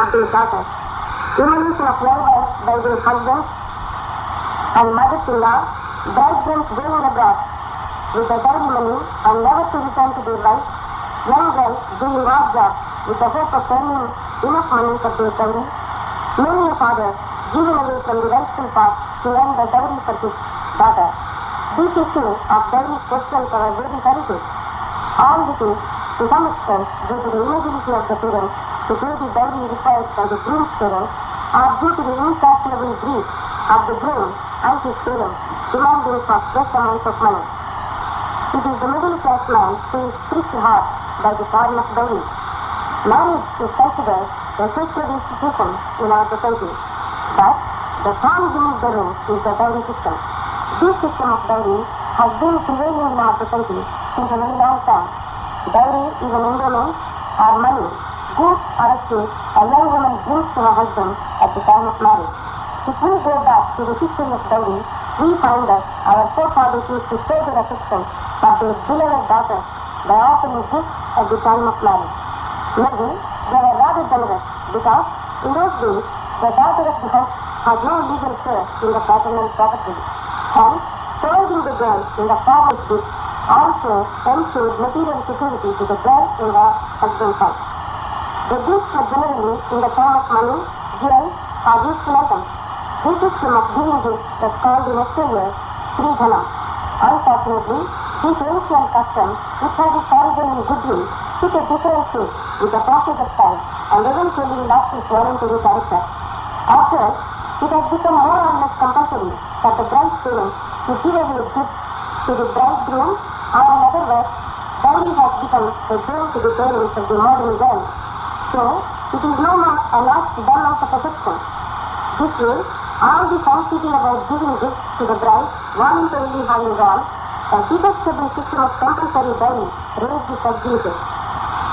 of their daughters. Humiliation of young wives by their husbands and mothers-in-law, bridegrooms going abroad with the dowry money and never to return to their wives, young girls doing odd jobs with the hope of earning enough money for their dowry, many a father given away from the rightful path to earn the dowry for his daughter. This issue of dowry questions are very horrific. All this is, to some extent, due to the inability of the parents to pay the dowry required by the groom's parents, or due to the insatiable greed of the groom and his parents demanding for fresh amounts of money. It is the middle class man who is pricked hard by the form of dowry. Marriage is considered a sacred institution in our society, but the thorn beneath the roof is the dowry system. This system of dowry has been prevailing in our society since a very long time. Dowry is an endowment or money, goods or estate a young woman brings to her husband at the time of marriage. If we go back to the history of dowry, we find that our forefathers used to show their affection for their beloved daughters by offering gifts at the time of marriage. Maybe they were rather generous because in those days the daughter of the house had no legal share in the paternal property, and providing the girl in the form of gifts also ensured material security to the girl in her husband's house. The gifts were generally in the form of money, jewels, or useful items. This system of giving gifts was called in exterior Sridhana. Unfortunately, this ancient custom, which had its origin in goodwill, took a different shape with the passage of time and eventually lost its voluntary character. After, it has become more or less compulsory that the bride's parents should give away gifts to the bridegroom, or in other words, dowry has become a gain to the parents of the modern girl. So, it is no more an act done out of affection. This way, all the sanctity about giving gifts to the bride voluntarily having gone, a detestable system of compulsory dowry raised its abuses.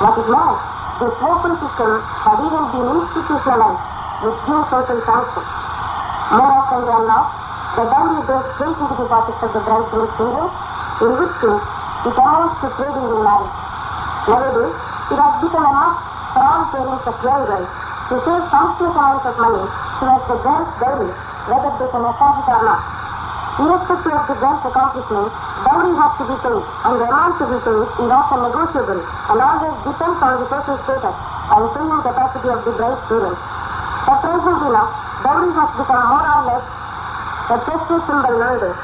What is more, this woeful system had even been institutionalized with due social sanction. More often than not, the dowry goes straight into the pockets of the bridegroom's parents, in which case it amounts to trading in marriage. Nowadays, it has become a must for all parents of young girls to save sumptuous amounts of money towards the girl's dowry, whether they can afford it or not. Irrespective of the girl's accomplishments, dowry has to be paid, and the amount to be paid is often negotiable and always depends on the social status and paying capacity of the bride's parents. Surprisingly enough, dowry has become more or less a prestige symbol nowadays.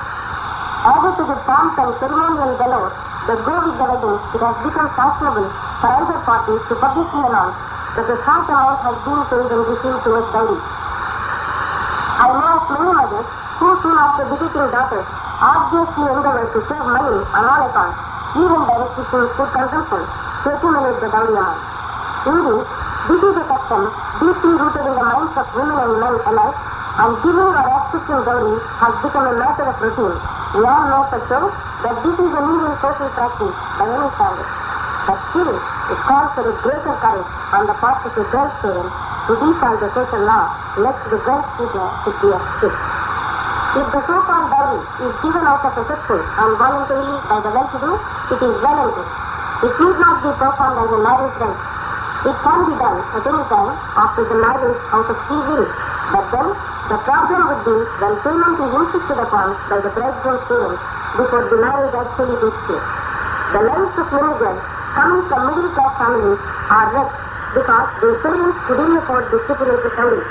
Added to the pomp and ceremonial galore that go with the wedding, it has become fashionable for either parties to publicly announce that a short amount has been paid and received towards dowry. I know of many mothers who, soon after begetting daughters, obviously endeavor to save money on all accounts, even by restricting food consumption, to accumulate the dowry amount. Indeed, this is a custom deeply rooted in the minds of women and men alike, and giving or accepting dowry has become a matter of routine. We all know for sure that this is an evil social practice by any standard. But still, it calls for a greater courage on the part of the girl's parents to defy the social law, lest the girl's future should be at stake. If the so-called dowry is given out of affection and voluntarily by the well-to-do, it is well and good. It need not be performed as a marriage rite. It can be done at any time after the marriage out of free will, but then the problem would be when payment is insisted upon by the bridegroom's parents before the marriage actually takes place. The lives of many girls coming from middle-class families are wrecked because their parents couldn't afford the stipulated dowry.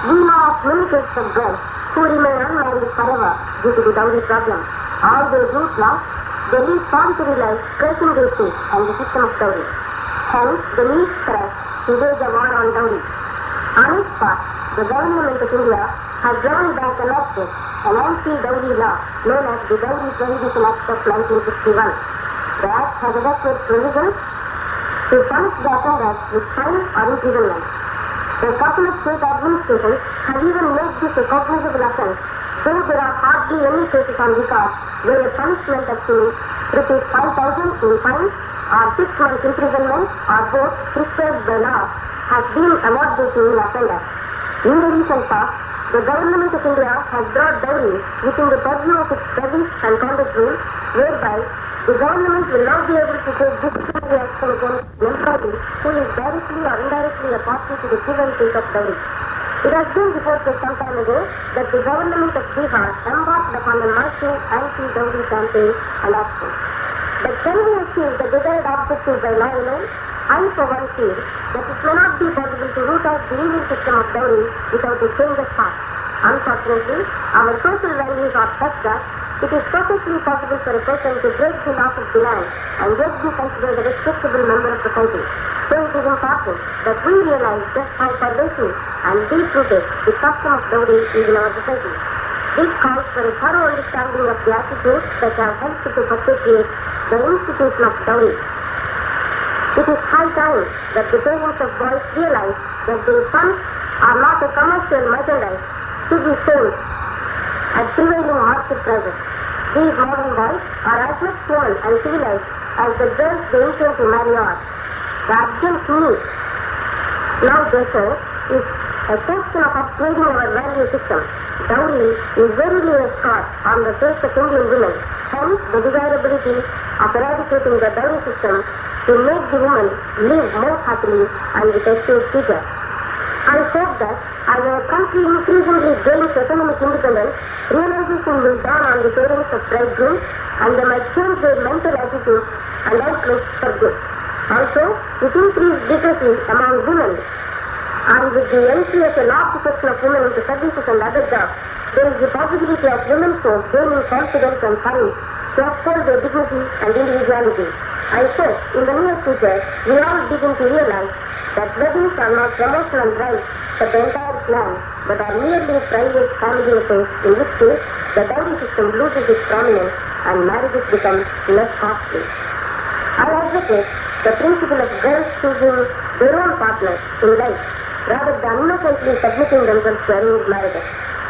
We know of many cases of girls who remain unmarried forever due to the dowry problem. All their youth lost, they lead solitary life cursing their faith and the system of dowry. Hence, the need for us to wage a war on dowry. On its part, the government of India has drawn back and enacted an anti-dowry law known as the Dowry Prohibition Act of 1961. The Act has adequate provisions to punish the offenders with fine or imprisonment. A couple of state administrations have even made this a cognizable offence, though there are hardly any cases on record where a punishment up to ₹5,000 in fine or 6 months imprisonment or both prescribed by law has been awarded to any offender. In the recent past, the government of India has brought dowry within the purview of its service and conduct rules, whereby The government will not be able to take disciplinary action against an employee who is directly or indirectly a party to the give and take of dowry. It has been reported some time ago that the government of Bihar embarked upon a massive anti-dowry campaign and action. But can we achieve the desired objective by law alone? I, for one, feel that it may not be possible to root out the evil system of dowry without a change of heart. Unfortunately, our social values are such that it is perfectly possible for a person to break the laws of the land and yet be considered a respectable member of society. So it is important that we realize just how pervasive and deep-rooted the custom of dowry is in our society. This calls for a thorough understanding of the attitudes that have helped to perpetuate the institution of dowry. It is high time that the parents of boys realize that their sons are not a commercial merchandise to be sold at prevailing market prices. These modern boys are as much known and civilized as the girls they intend to marry are. The urgent need now, therefore, is a question of upgrading our value system. Dowry is verily a scar on the face of Indian women. Hence, the desirability of eradicating the dowry system to make the woman live more happily and with a safe future. I hope that as our country increasingly gains economic independence, realization will dawn on the parents of bridegrooms and they might change their mental attitudes and outlook for good. Also, with increased literacy among women and with the entry of a large section of women into services and other jobs, there is the possibility of women's souls gaining confidence and courage to uphold their dignity and individuality. I hope in the near future we all begin to realize that weddings are not promotional rights for the entire clan, but are merely private family affairs, in which case the dowry system loses its prominence and marriages become less costly. I advocate the principle of girls choosing their own partners in life rather than innocently submitting themselves to arranged marriages.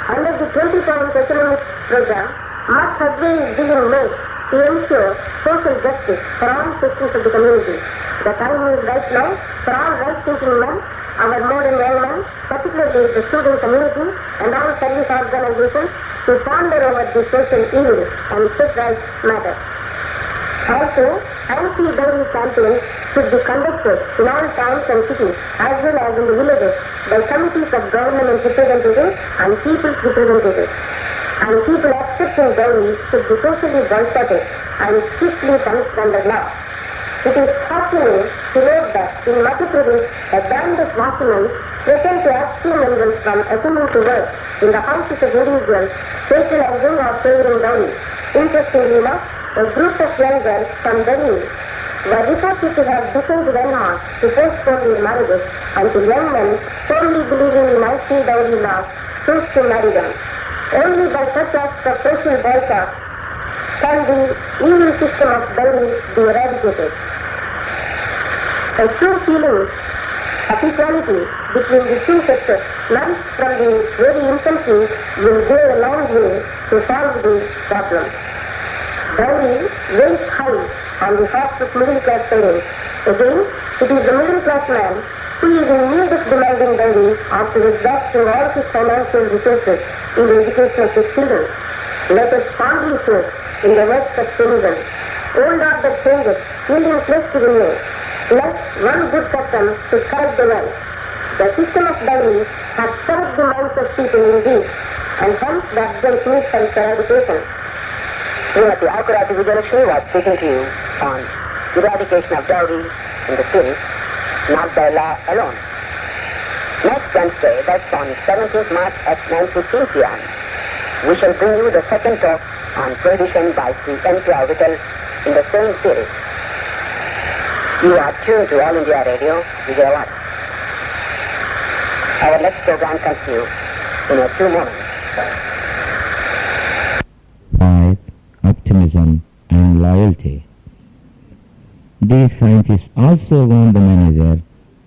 Under the 20-point economic program, much headway is being made to ensure social justice for all sections of the community. The time is right now for all right-thinking men, our modern young men, particularly the student community and all service organizations, to ponder over the social evils and set right matters. Also, anti-dowry campaigns should be conducted in all towns and cities as well as in the villages by committees of government representatives and people's representatives. And people accepting dowry should be socially boycotted and strictly punished under law. It is heartening to note that in Madhya Pradesh, a band of washermen threatened to abstain themselves from attending to work in the houses of individuals, socializing or favoring dowry. Interestingly enough, a group of young girls from Delhi were reported to have defined landmarks to postpone their marriages until young men firmly believing in anti-dowry laws chose to marry them. Only by such acts of social boycott can the evil system of dowry be eradicated. A true feeling of equality between the two sexes, nourished from the very infancy, will go a long way to solve the problem. Dowry weighs high on the hearts of middle-class parents. Again, it is the middle-class man who is in need of demanding dowry after exhausting all his financial resources in the education of his children. Let us fondly trust in the works of tourism. Old order changes, yielding flesh to remain. Let one good custom to correct the world. The system of dowry has served the minds of people indeed, and hence the urgent need for its eradication. Srimati Akurati Vijayalakshmi was speaking to you on eradication of dowry in the state, not by law alone. Next Wednesday, that's on 17th March at 9:15 p.m., we shall bring you the second talk on prohibition by Sri N.P.R. Vittal in the same series. You are tuned to All India Radio, Vijayalakshmi. Our next program continues in a few moments. 5. Optimism and loyalty. These scientists also warn the manager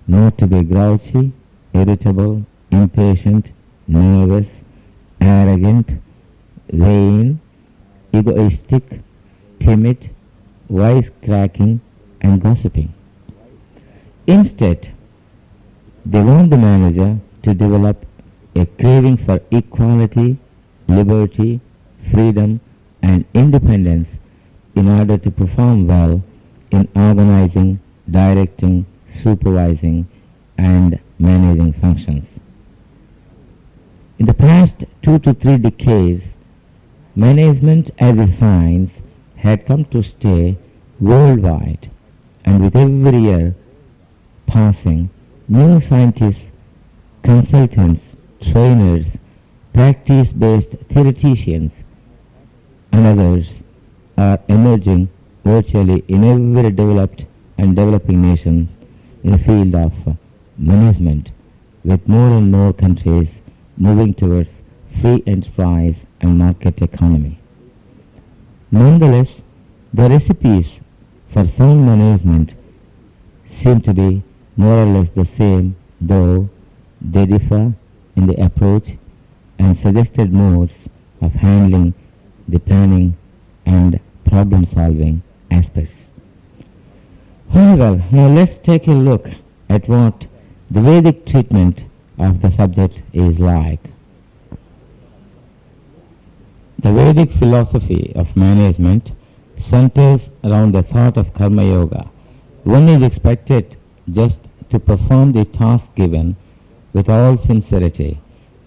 not to be grouchy, irritable, impatient, nervous, arrogant, vain, egoistic, timid, wisecracking, and gossiping. Instead, they want the manager to develop a craving for equality, liberty, freedom, and independence in order to perform well in organizing, directing, supervising, and managing functions. In the past 2 to 3 decades, management as a science had come to stay worldwide, and with every year passing, new scientists, consultants, trainers, practice-based theoreticians, and others are emerging virtually in every developed and developing nation in the field of management, with more and more countries moving towards free enterprise and market economy. Nonetheless, the recipes for sound management seem to be more or less the same, though they differ in the approach and suggested modes of handling the planning and problem-solving aspects. However, now let's take a look at what the Vedic treatment of the subject is like. The Vedic philosophy of management centers around the thought of karma yoga. One is expected just to perform the task given with all sincerity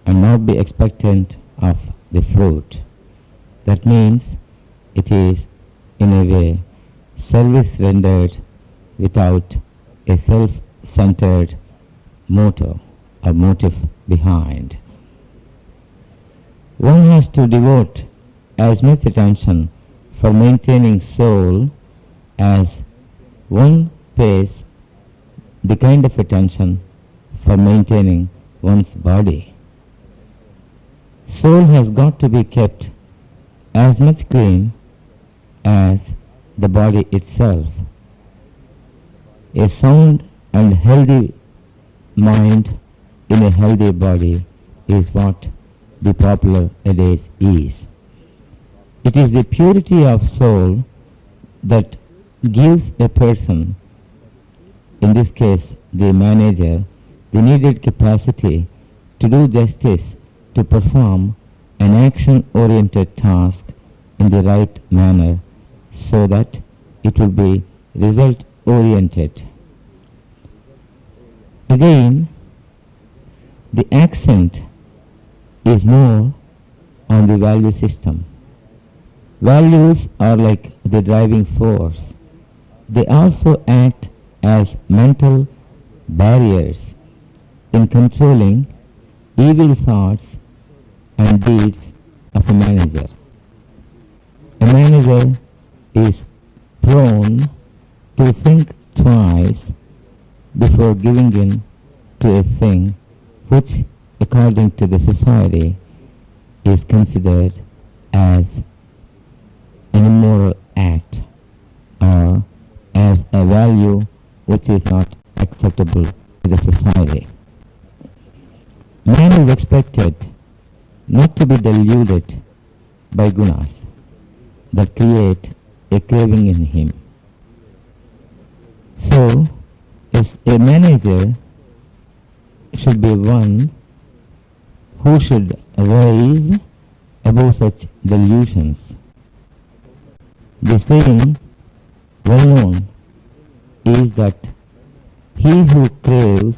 and not be expectant of the fruit. That means it is, in a way, service rendered without a self-centered motto or motive behind. One has to devote as much attention for maintaining soul as one pays the kind of attention for maintaining one's body. Soul has got to be kept as much clean as the body itself. A sound and healthy mind in a healthy body is what the popular adage is. It is the purity of soul that gives a person, in this case the manager, the needed capacity to do justice, to perform an action-oriented task in the right manner so that it will be result-oriented. Again, the accent is more on the value system. Values are like the driving force. They also act as mental barriers in controlling evil thoughts and deeds of a manager. A manager is prone to think twice before giving in to a thing which, according to the society, is considered as an immoral act or as a value which is not acceptable to the society. Man is expected not to be deluded by gunas that create a craving in him. So, a manager should be one who should rise above such delusions. The saying, well known, is that he who craves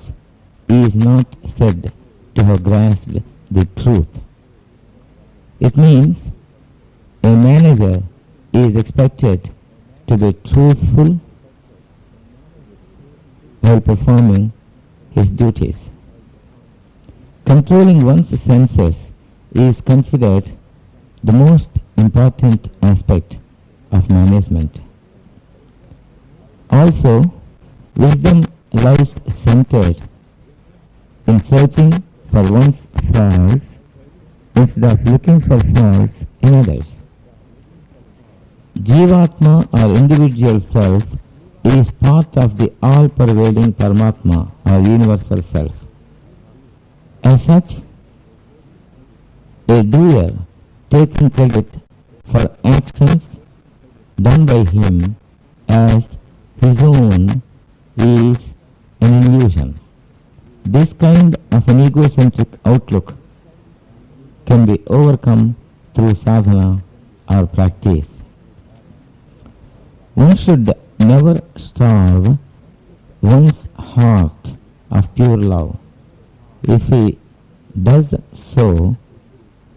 is not said to have grasped the truth. It means a manager is expected to be truthful while performing his duties. Controlling one's senses is considered the most important aspect of management. Also, wisdom lies centered in searching for one's faults instead of looking for faults in others. Jivatma or individual self is part of the all-pervading Paramatma or universal self. As such, a doer taking credit for actions done by him as his own is an illusion. This kind of an egocentric outlook can be overcome through sadhana or practice. One should never starve one's heart of pure love. If he does so,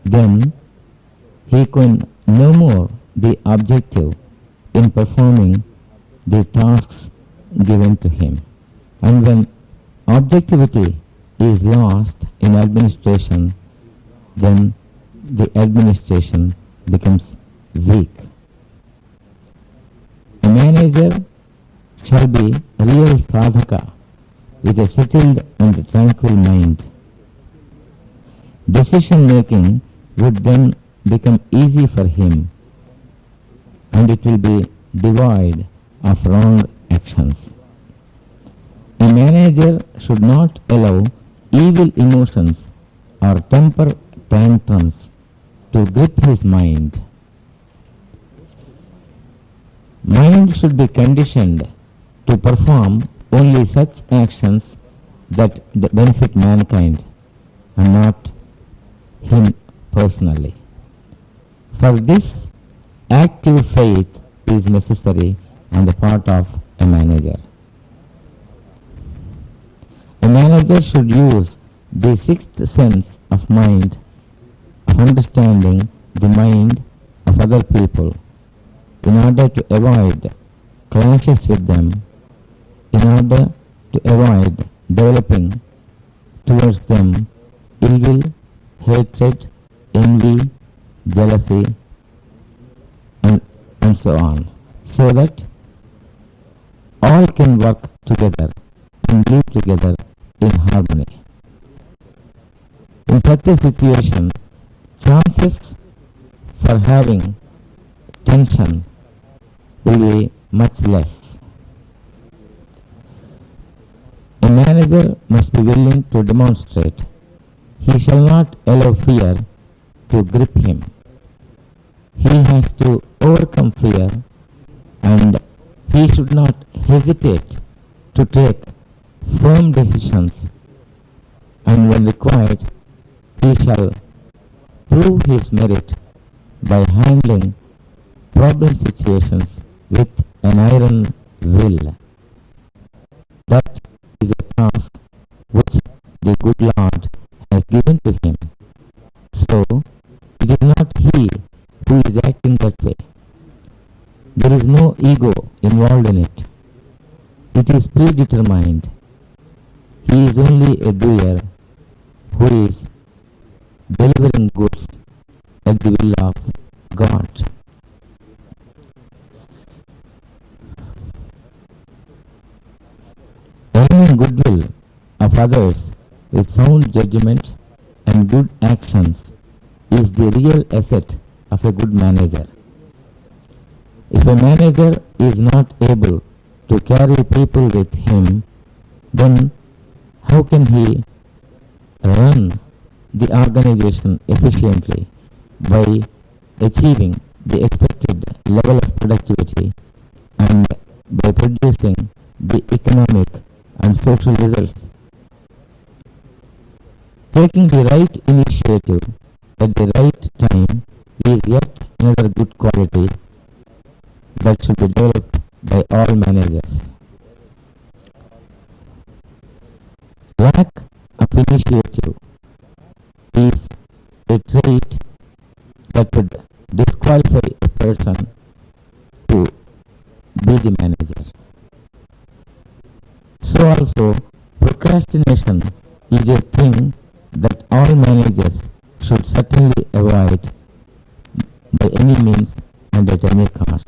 then he can no more be objective in performing the tasks given to him. And when objectivity is lost in administration, then the administration becomes weak. A manager shall be a real sadhaka with a settled and tranquil mind. Decision making would then become easy for him, and it will be devoid of wrong actions. A manager should not allow evil emotions or temper tantrums to grip his mind. Mind should be conditioned to perform only such actions that benefit mankind and not him personally. For this, active faith is necessary on the part of a manager. A manager should use the sixth sense of mind, of understanding the mind of other people, in order to avoid clashes with them, in order to avoid developing towards them ill will, hatred, envy, jealousy, and so on, so that all can work together and live together in harmony. In such a situation, chances for having tension will be much less. A manager must be willing to demonstrate. He shall not allow fear to grip him. He has to overcome fear, and he should not hesitate to take firm decisions, and when required, he shall prove his merit by handling problem situations with an iron will. That is a task which the good Lord has given to him. So, it is not he who is acting that way. There is no ego involved in it. It is predetermined. He is only a doer who is delivering goods at the will of God. Earning goodwill of others with sound judgment and good actions is the real asset of a good manager. If a manager is not able to carry people with him, then how can he run the organization efficiently by achieving the expected level of productivity and by producing the economic and social results? Taking the right initiative at the right time is yet another good quality that should be developed by all managers. Lack of initiative is a trait that would disqualify a person to be the manager. So also, procrastination is a thing that all managers should certainly avoid by any means and at any cost.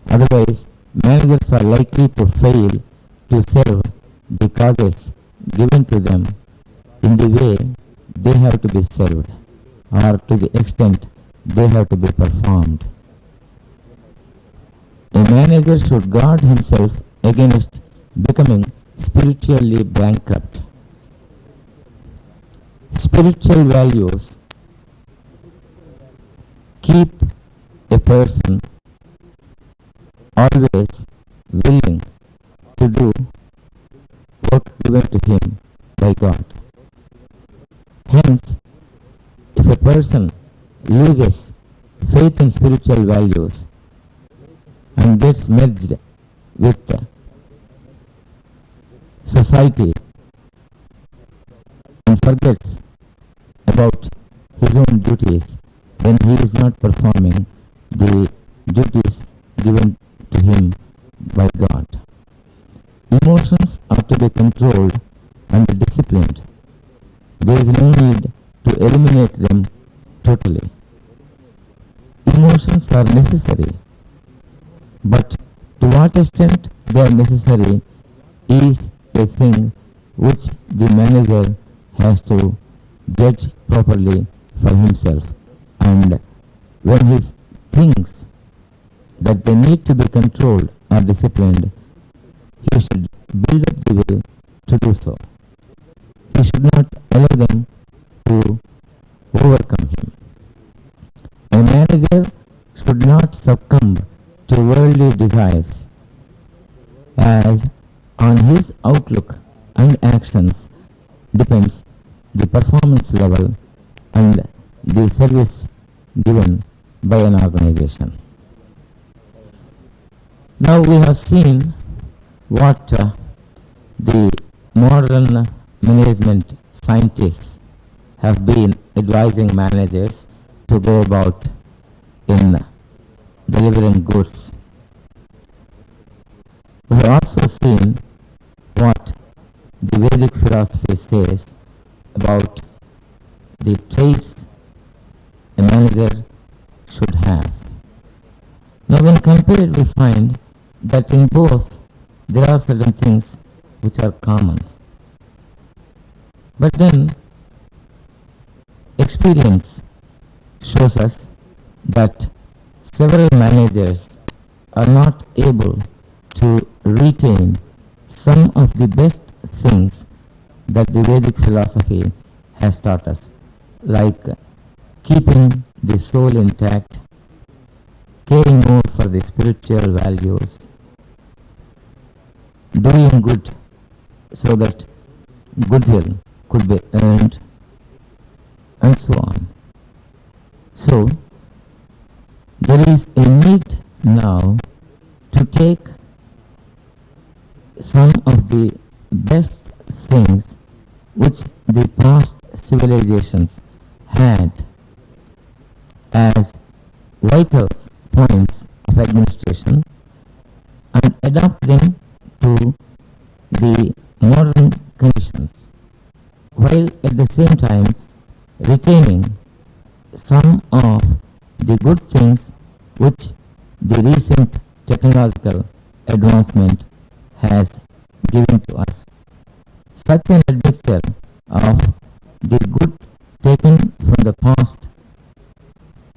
Otherwise, managers are likely to fail to serve the causes given to them in the way they have to be served, or to the extent they have to be performed. A manager should guard himself against becoming spiritually bankrupt. Spiritual values keep a person always willing to do work given to him by God. Hence, if a person loses faith in spiritual values, and gets merged with society and forgets about his own duties when he is not performing the duties given to him by God. Emotions are to be controlled and disciplined. There is no need to eliminate them totally. Emotions are necessary, but to what extent they are necessary is a thing which the manager has to judge properly for himself. And when he thinks that they need to be controlled or disciplined, he should build up the will to do so. He should not allow them to overcome him. A manager should not succumb to worldly desires, as on his outlook and actions depends the performance level and the service given by an organization. Now we have seen what the modern management scientists have been advising managers to go about in delivering goods. We have also seen what the Vedic philosophy says about the traits a manager should have. Now when compared, we find that in both there are certain things which are common. But then experience shows us that several managers are not able to retain some of the best things that the Vedic philosophy has taught us, like keeping the soul intact, caring more for the spiritual values, doing good so that goodwill could be earned, and so on. So, there is a need now to take some of the best things which the past civilizations had as vital points of administration and adapt them to the modern conditions, while at the same time retaining some of the good things which the recent technological advancement has given to us. Such an admixture of the good taken from the past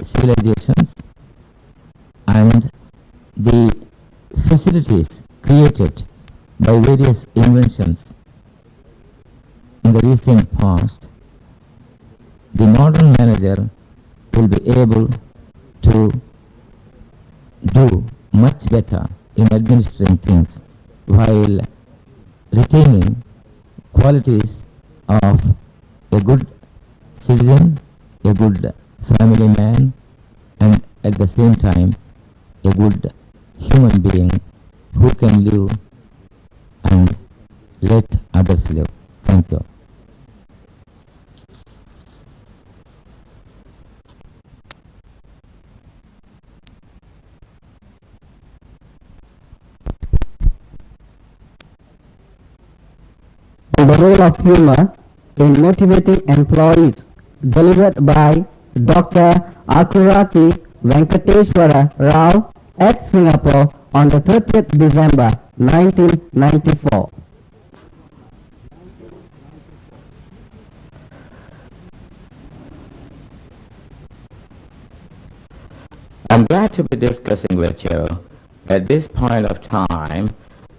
civilizations and the facilities created by various inventions in the recent past, the modern manager will be able to do much better in administering things while retaining qualities of a good citizen, a good family man, and at the same time a good human being who can live and let others live. Thank you. The role of humor in motivating employees, delivered by Dr. Akurati Venkateswara Rao at Singapore on the 30th December 1994. I'm glad to be discussing with you at this point of time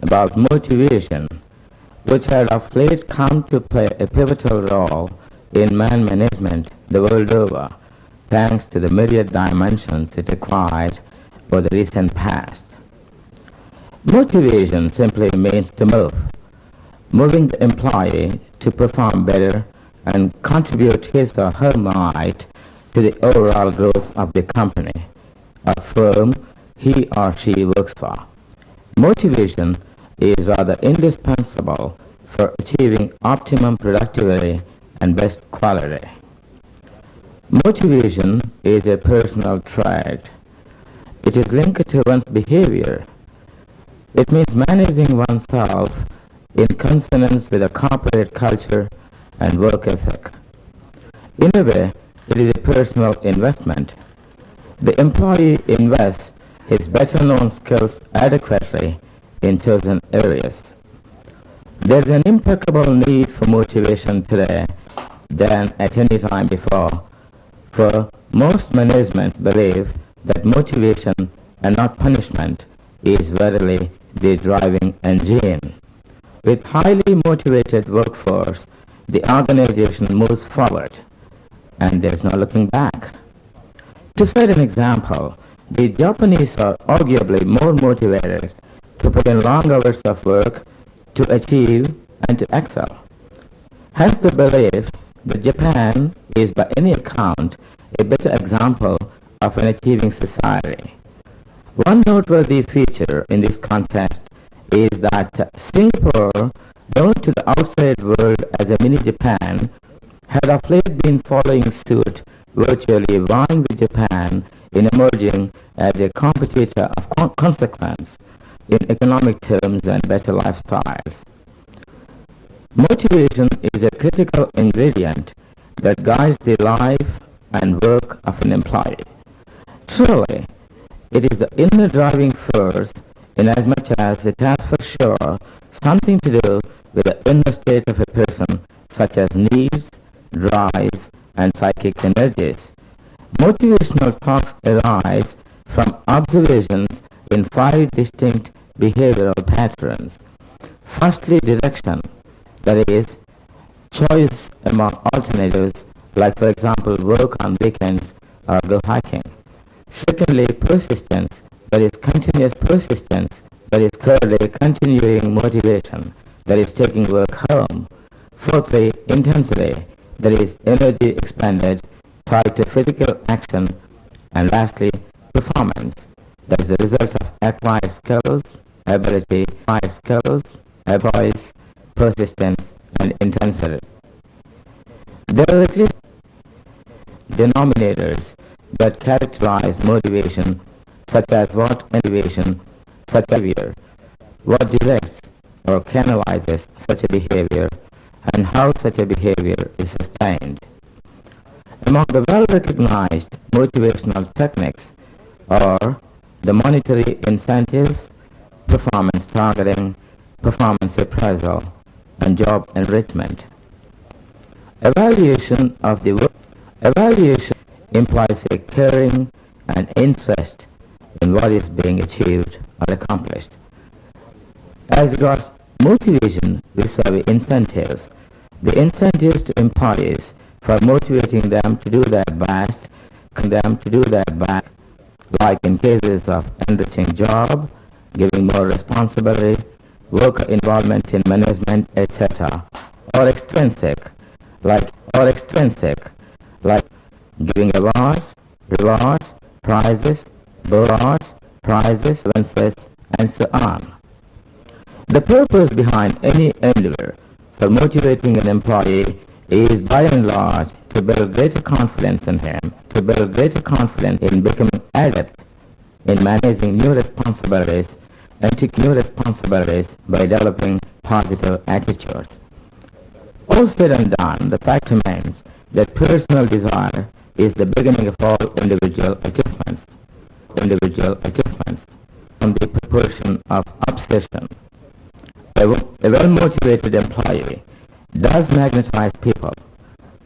about motivation, which has of late come to play a pivotal role in man management the world over, thanks to the myriad dimensions it acquired over the recent past. Motivation simply means to move, moving the employee to perform better and contribute his or her might to the overall growth of the company, a firm, he or she works for. Motivation is rather indispensable for achieving optimum productivity and best quality. Motivation is a personal trait. It is linked to one's behavior. It means managing oneself in consonance with a corporate culture and work ethic. In a way, it is a personal investment. The employee invests his better-known skills adequately in chosen areas. There is an impeccable need for motivation today than at any time before, for most management believe that motivation and not punishment is verily the driving engine. With highly motivated workforce, the organization moves forward, and there is no looking back. To cite an example, the Japanese are arguably more motivated to put in long hours of work to achieve and to excel. Hence the belief that Japan is by any account a better example of an achieving society. One noteworthy feature in this context is that Singapore, known to the outside world as a mini Japan, had of late been following suit, virtually vying with Japan in emerging as a competitor of consequence in economic terms and better lifestyles. Motivation is a critical ingredient that guides the life and work of an employee. Truly, it is the inner driving force inasmuch as it has for sure something to do with the inner state of a person, such as needs, drives, and psychic energies. Motivational talks arise from observations in 5 distinct behavioral patterns. Firstly, direction, that is, choice among alternatives, like for example work on weekends or go hiking. Secondly, persistence, that is continuous persistence. That is thirdly, continuing motivation, that is taking work home. Fourthly, intensity, that is energy expended tied to physical action. And lastly, performance, that is the result of acquired skills, ability, choice, persistence, and intensity. There are at least denominators that characterize motivation, such as what motivation, such behavior, what directs or canalizes such a behavior, and how such a behavior is sustained. Among the well-recognized motivational techniques are the monetary incentives, performance targeting, performance appraisal, and job enrichment. Evaluation implies a caring and interest in what is being achieved or accomplished. As regards motivation vis-a-vis incentives, the incentives to employees for motivating them to do their best, like in cases of enriching job, giving more responsibility, worker involvement in management, etc., or extrinsic, like giving awards, rewards, prizes, bonuses, allowances, and so on. The purpose behind any endeavor for motivating an employee is by and large to build greater confidence in him, in becoming adept in managing new responsibilities and taking new responsibilities by developing positive attitudes. All said and done, the fact remains that personal desire is the beginning of all individual achievements from the proportion of obsession. A well-motivated employee does magnetize people.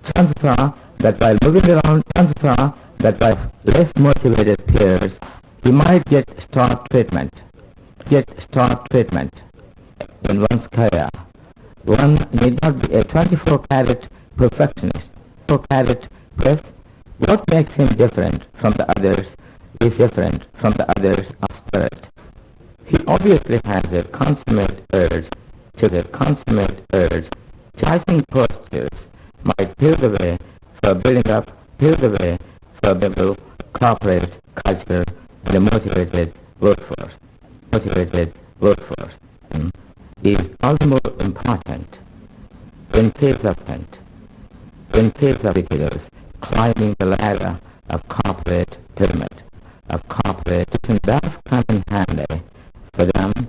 Chances are that while moving around, by less motivated peers, he might get star treatment in one's career. One need not be a 24-carat perfectionist. What makes him different from the others is different from the others of spirit. He obviously has a consummate urge. Chasing postures might pave the way for building up corporate culture and a motivated workforce, motivated workforce is all the more important in face of individuals climbing the ladder of corporate pyramid, of corporate, and that's come in handy for them